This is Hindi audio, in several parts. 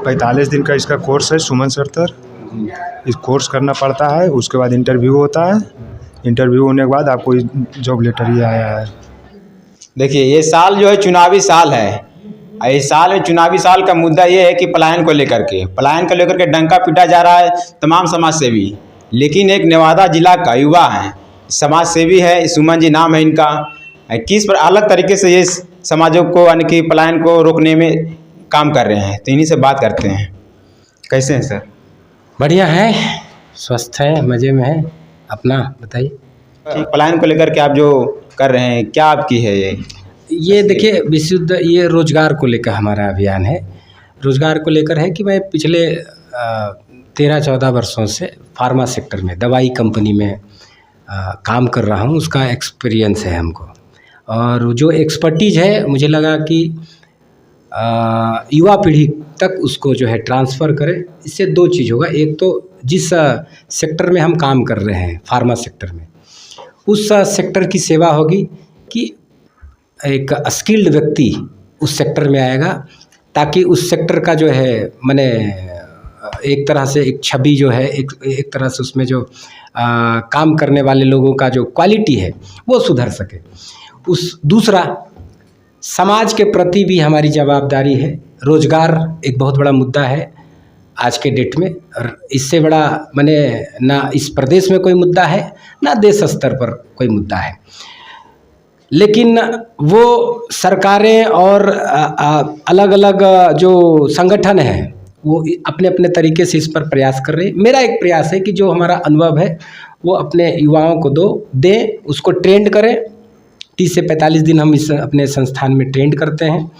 45 दिन का इसका कोर्स है सुमन सर। इस कोर्स करना पड़ता है, उसके बाद इंटरव्यू होता है। इंटरव्यू होने के बाद आपको जॉब लेटर ही आया है। देखिए, ये साल जो है चुनावी साल है। इस साल में चुनावी साल का मुद्दा ये है कि पलायन को लेकर के डंका पीटा जा रहा है तमाम समाज सेवी। लेकिन एक नेवादा जिला का युवा है, समाज सेवी है, सुमन जी नाम है इनका। किस पर अलग तरीके से ये समाजों को यानी कि पलायन को रोकने में काम कर रहे हैं, तो इन्हीं से बात करते हैं। कैसे हैं सर? बढ़िया है, स्वस्थ है, मज़े में है। अपना बताइए। पलायन को लेकर के आप जो कर रहे हैं, क्या आपकी है ये देखिए, विशुद्ध ये रोज़गार को लेकर हमारा अभियान है। रोज़गार को लेकर है कि मैं पिछले 13-14 वर्षों से फार्मा सेक्टर में दवाई कंपनी में काम कर रहा हूँ। उसका एक्सपीरियंस है हमको, और जो एक्सपर्टीज है मुझे लगा कि युवा पीढ़ी तक उसको जो है ट्रांसफ़र करें। इससे दो चीज़ होगा। एक तो जिस सेक्टर में हम काम कर रहे हैं, फार्मा सेक्टर में, उस सेक्टर की सेवा होगी कि एक स्किल्ड व्यक्ति उस सेक्टर में आएगा, ताकि उस सेक्टर का जो है माने एक तरह से एक छवि जो है, एक तरह से उसमें जो काम करने वाले लोगों का जो क्वालिटी है वो सुधर सके। दूसरा, समाज के प्रति भी हमारी जवाबदारी है। रोज़गार एक बहुत बड़ा मुद्दा है आज के डेट में, और इससे बड़ा माने ना इस प्रदेश में कोई मुद्दा है, ना देश स्तर पर कोई मुद्दा है। लेकिन वो सरकारें और अलग अलग जो संगठन हैं वो अपने अपने तरीके से इस पर प्रयास कर रहे हैं। मेरा एक प्रयास है कि जो हमारा अनुभव है वो अपने युवाओं को दें, उसको ट्रेंड करें। 30 से 45 दिन हम इस अपने संस्थान में ट्रेंड करते हैं,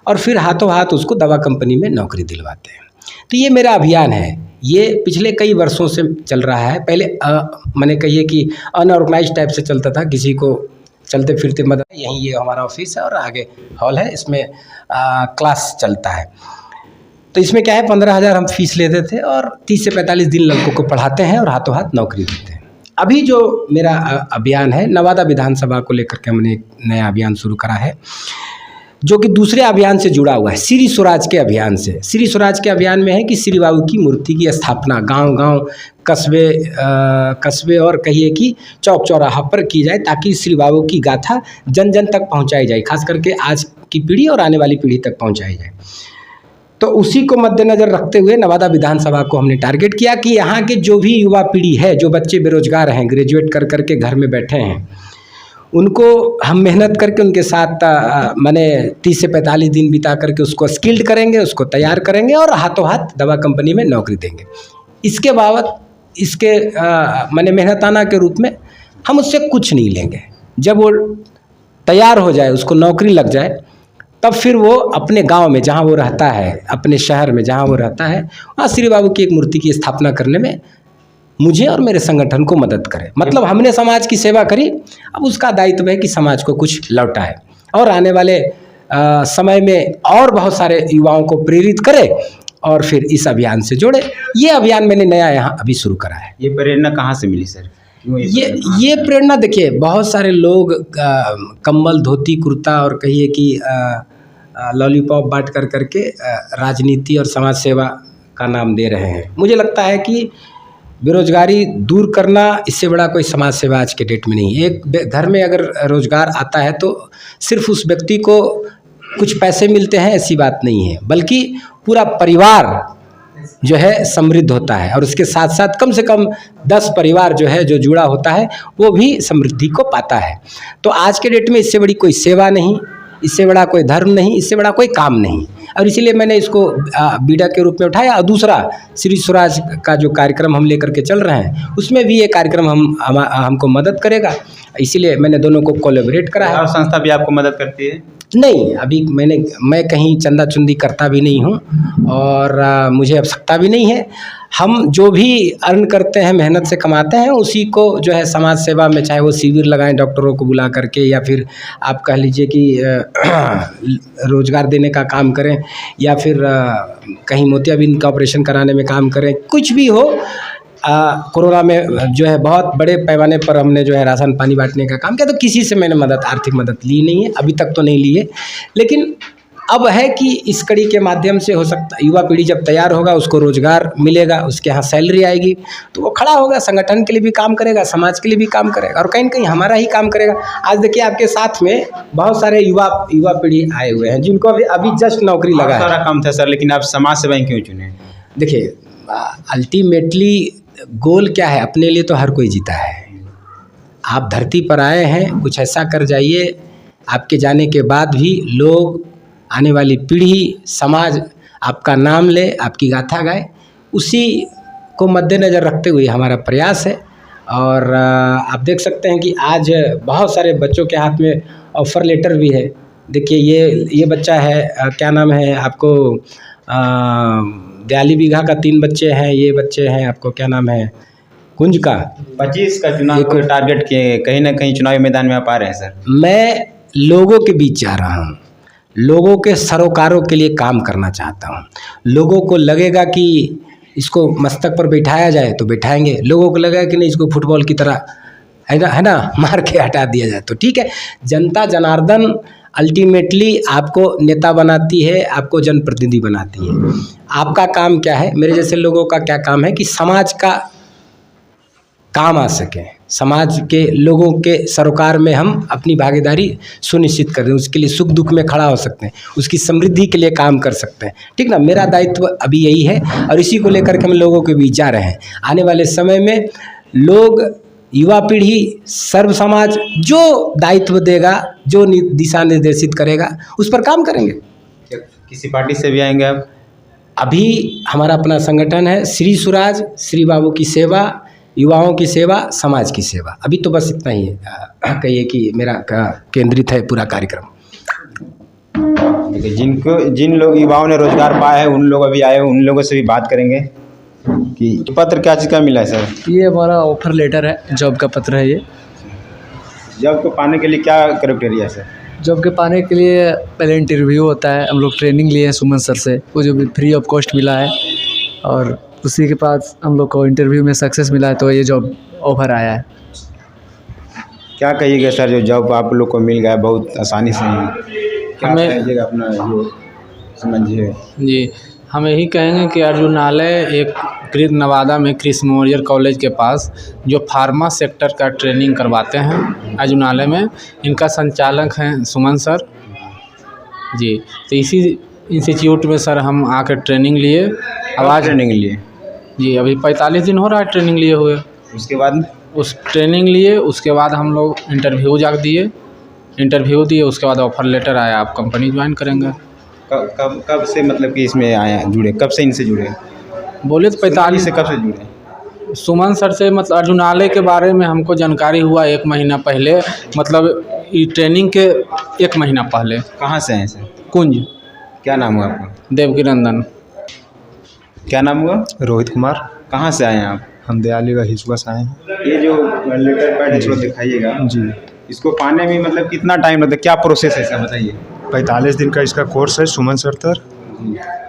और फिर हाथों हाथ उसको दवा कंपनी में नौकरी दिलवाते हैं। तो ये मेरा अभियान है। ये पिछले कई वर्षों से चल रहा है। पहले मैंने कहिए कि अनऑर्गेनाइज टाइप से चलता था, किसी को चलते फिरते मदद। यहीं ये हमारा ऑफिस है और आगे हॉल है, इसमें क्लास चलता है। तो इसमें क्या है, 15,000 हम फीस लेते थे, और 30 से 45 दिन लड़कों को पढ़ाते हैं और हाथों हाथ नौकरी देते हैं। अभी जो मेरा अभियान है, नवादा विधानसभा को लेकर के हमने एक नया अभियान शुरू करा है, जो कि दूसरे अभियान से जुड़ा हुआ है, श्री स्वराज के अभियान से। श्री स्वराज के अभियान में है कि श्री बाबू की मूर्ति की स्थापना गांव-गांव, कस्बे और कहिए कि चौक चौराहा पर की जाए, ताकि श्री बाबू की गाथा जन जन तक पहुंचाई जाए, खास करके आज की पीढ़ी और आने वाली पीढ़ी तक पहुंचाई जाए। तो उसी को मद्देनज़र रखते हुए नवादा विधानसभा को हमने टारगेट किया कि यहाँ के जो भी युवा पीढ़ी है, जो बच्चे बेरोजगार हैं, ग्रेजुएट कर करके घर में बैठे हैं, उनको हम मेहनत करके उनके साथ माने 30 से 45 दिन बिता करके उसको स्किल्ड करेंगे, उसको तैयार करेंगे और हाथों हाथ दवा कंपनी में नौकरी देंगे। इसके बावत इसके माने मेहनताना के रूप में हम उससे कुछ नहीं लेंगे। जब वो तैयार हो जाए, उसको नौकरी लग जाए, तब फिर वो अपने गांव में जहां वो रहता है, अपने शहर में जहां वो रहता है, वहाँ श्री बाबू की एक मूर्ति की स्थापना करने में मुझे और मेरे संगठन को मदद करे। मतलब हमने समाज की सेवा करी, अब उसका दायित्व है कि समाज को कुछ लौटाए और आने वाले समय में और बहुत सारे युवाओं को प्रेरित करे और फिर इस अभियान से जोड़े। ये अभियान मैंने नया यहाँ अभी शुरू करा है। ये प्रेरणा कहाँ से मिली सर? ये प्रेरणा देखिए, बहुत सारे लोग कंबल, धोती, कुर्ता और कहिए कि लॉलीपॉप बांट कर करके राजनीति और समाज सेवा का नाम दे रहे हैं। मुझे लगता है कि बेरोजगारी दूर करना इससे बड़ा कोई समाज सेवा आज के डेट में नहीं है। एक घर में अगर रोजगार आता है तो सिर्फ उस व्यक्ति को कुछ पैसे मिलते हैं ऐसी बात नहीं है, बल्कि पूरा परिवार जो है समृद्ध होता है, और उसके साथ साथ कम से कम 10 परिवार जो है जो जुड़ा होता है वो भी समृद्धि को पाता है। तो आज के डेट में इससे बड़ी कोई सेवा नहीं, इससे बड़ा कोई धर्म नहीं, इससे बड़ा कोई काम नहीं, और इसीलिए मैंने इसको बीड़ा के रूप में उठाया। और दूसरा, श्री स्वराज का जो कार्यक्रम हम लेकर के चल रहे हैं, उसमें भी ये कार्यक्रम हमको मदद करेगा, इसीलिए मैंने दोनों को कोलैबोरेट करा है। और संस्था भी आपको मदद करती है? नहीं, अभी मैं कहीं चंदा चुंदी करता भी नहीं हूँ और मुझे आवश्यकता भी नहीं है। हम जो भी अर्न करते हैं, मेहनत से कमाते हैं, उसी को जो है समाज सेवा में, चाहे वो शिविर लगाएं डॉक्टरों को बुला करके, या फिर आप कह लीजिए कि रोजगार देने का काम करें, या फिर कहीं मोतियाबिंद का ऑपरेशन कराने में काम करें, कुछ भी हो। कोरोना में जो है बहुत बड़े पैमाने पर हमने जो है राशन पानी बांटने का काम किया, तो किसी से मैंने आर्थिक मदद ली नहीं है, अभी तक तो नहीं ली है। लेकिन अब है कि इस कड़ी के माध्यम से हो सकता युवा पीढ़ी जब तैयार होगा उसको रोजगार मिलेगा, उसके यहाँ सैलरी आएगी तो वो खड़ा होगा, संगठन के लिए भी काम करेगा, समाज के लिए भी काम करेगा और कहीं न कहीं हमारा ही काम करेगा। आज देखिए आपके साथ में बहुत सारे युवा पीढ़ी आए हुए हैं जिनको अभी जस्ट नौकरी लगा है। सारा काम था सर, लेकिन आप समाज सेवा ही क्यों चुने? देखिए अल्टीमेटली गोल क्या है, अपने लिए तो हर कोई जीता है। आप धरती पर आए हैं, कुछ ऐसा कर जाइए आपके जाने के बाद भी लोग, आने वाली पीढ़ी, समाज आपका नाम ले, आपकी गाथा गाए, उसी को मद्देनज़र रखते हुए हमारा प्रयास है। और आप देख सकते हैं कि आज बहुत सारे बच्चों के हाथ में ऑफ़र लेटर भी है। देखिए ये बच्चा है, क्या नाम है आपको, दयाली बीघा का 3 बच्चे हैं, ये बच्चे हैं आपको क्या नाम है, कुंज का 25 का चुनाव को टारगेट किए, कहीं ना कहीं चुनावी मैदान में आप आ रहे हैं सर। मैं लोगों के बीच जा रहा हूँ, लोगों के सरोकारों के लिए काम करना चाहता हूँ। लोगों को लगेगा कि इसको मस्तक पर बैठाया जाए तो बैठाएंगे, लोगों को लगेगा कि नहीं इसको फुटबॉल की तरह है ना मार के हटा दिया जाए तो ठीक है। जनता जनार्दन अल्टीमेटली आपको नेता बनाती है, आपको जनप्रतिनिधि बनाती है। आपका काम क्या है, मेरे जैसे लोगों का क्या काम है कि समाज का काम आ सके, समाज के लोगों के सरोकार में हम अपनी भागीदारी सुनिश्चित कर दें, उसके लिए सुख दुख में खड़ा हो सकते हैं, उसकी समृद्धि के लिए काम कर सकते हैं, ठीक ना। मेरा दायित्व अभी यही है और इसी को लेकर के हम लोगों के बीच जा रहे हैं। आने वाले समय में लोग, युवा पीढ़ी, सर्व समाज जो दायित्व देगा, जो दिशा निर्देशित करेगा, उस पर काम करेंगे। किसी पार्टी से भी आएंगे आप? अभी हमारा अपना संगठन है श्री सुराज, श्री बाबू की सेवा, युवाओं की सेवा, समाज की सेवा। अभी तो बस इतना ही है, कहिए कि मेरा केंद्रित है पूरा कार्यक्रम। देखिए जिन लोग युवाओं ने रोजगार पाया है उन लोग अभी आए, उन लोगों से भी बात करेंगे कि पत्र क्या चीज़ का मिला है सर? ये हमारा ऑफर लेटर है, जॉब का पत्र है ये। जॉब को पाने के लिए क्या क्राइटेरिया है सर? जॉब के पाने के लिए पहले इंटरव्यू होता है, हम लोग ट्रेनिंग लिए हैं सुमन सर से, वो जो भी फ्री ऑफ कॉस्ट मिला है, और उसी के पास हम लोग को इंटरव्यू में सक्सेस मिला है तो ये जॉब ऑफर आया है। क्या कहिएगा सर, जो जॉब आप लोग को मिल गया बहुत आसानी से, क्या हमें कहिएगा अपना जो समझिए? जी, हम यही कहेंगे कि अर्जुनालय एक नवादा में क्रिस मेमोरियल कॉलेज के पास जो फार्मा सेक्टर का ट्रेनिंग करवाते हैं अर्जुनालय में, इनका संचालक हैं सुमन सर जी। तो इसी इंस्टीट्यूट में सर हम आकर ट्रेनिंग लिए। आवाज़ ट्रेनिंग लिए जी, अभी 45 दिन हो रहा है ट्रेनिंग लिए हुए। उसके बाद उस ट्रेनिंग लिए, उसके बाद हम लोग इंटरव्यू दिए, उसके बाद ऑफ़र लेटर आया, आप कंपनी ज्वाइन करेंगे। कब से मतलब कि इसमें आए जुड़े, कब से इनसे जुड़े? बोले तो 45 से कब से जुड़े? सुमन सर से मतलब अर्जुनालय के बारे में हमको जानकारी हुआ 1 महीना पहले, मतलब ये ट्रेनिंग के 1 महीना पहले। कहाँ से हैं सर? कुंज। क्या नाम हुआ आपका? देवकीनंदन। क्या नाम हुआ? रोहित कुमार। कहाँ से आए हैं आप? हम दयाली का हिसुआ से आए हैं। ये जो लेटर पैड इसको दिखाइएगा जी, इसको पाने में मतलब कितना टाइम लगता है, क्या प्रोसेस है सर बताइए? 45 दिन का इसका कोर्स है सुमन सर तर।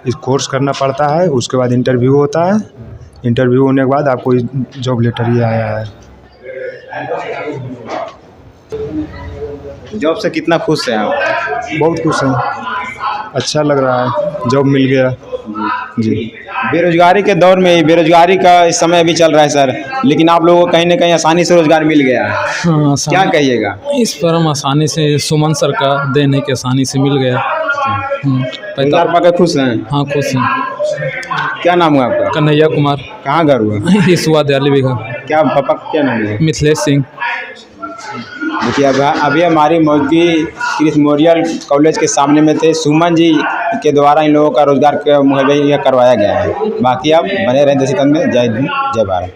इस कोर्स करना पड़ता है, उसके बाद इंटरव्यू होता है। इंटरव्यू होने के बाद आपको जॉब लेटर ही आया है। जॉब से कितना खुश हैं आप? बहुत खुश हैं, अच्छा लग रहा है, जॉब मिल गया जी। बेरोजगारी के दौर में, बेरोजगारी का इस समय अभी चल रहा है सर, लेकिन आप लोगों को कहीं ना कहीं आसानी से रोजगार मिल गया है, हाँ, क्या कहिएगा? इस पर हम आसानी से सुमन सर का देने के आसानी से मिल गया। रोजगार पाकर खुश हैं? हाँ, खुश हैं। क्या नाम हुआ आपका? कन्हैया कुमार। कहाँ घर हुआ? हिसुआ दयाली बीघा। क्या पापा क्या नाम है? मिथिलेश सिंह। देखिए अभी हमारी मौजूदगी क्रिस मेमोरियल कॉलेज के सामने में थे। सुमन जी के द्वारा इन लोगों का रोजगार मुहैया करवाया गया है। बाकी आप बने रहें देसी तन में। जय हिंद, जय भारत।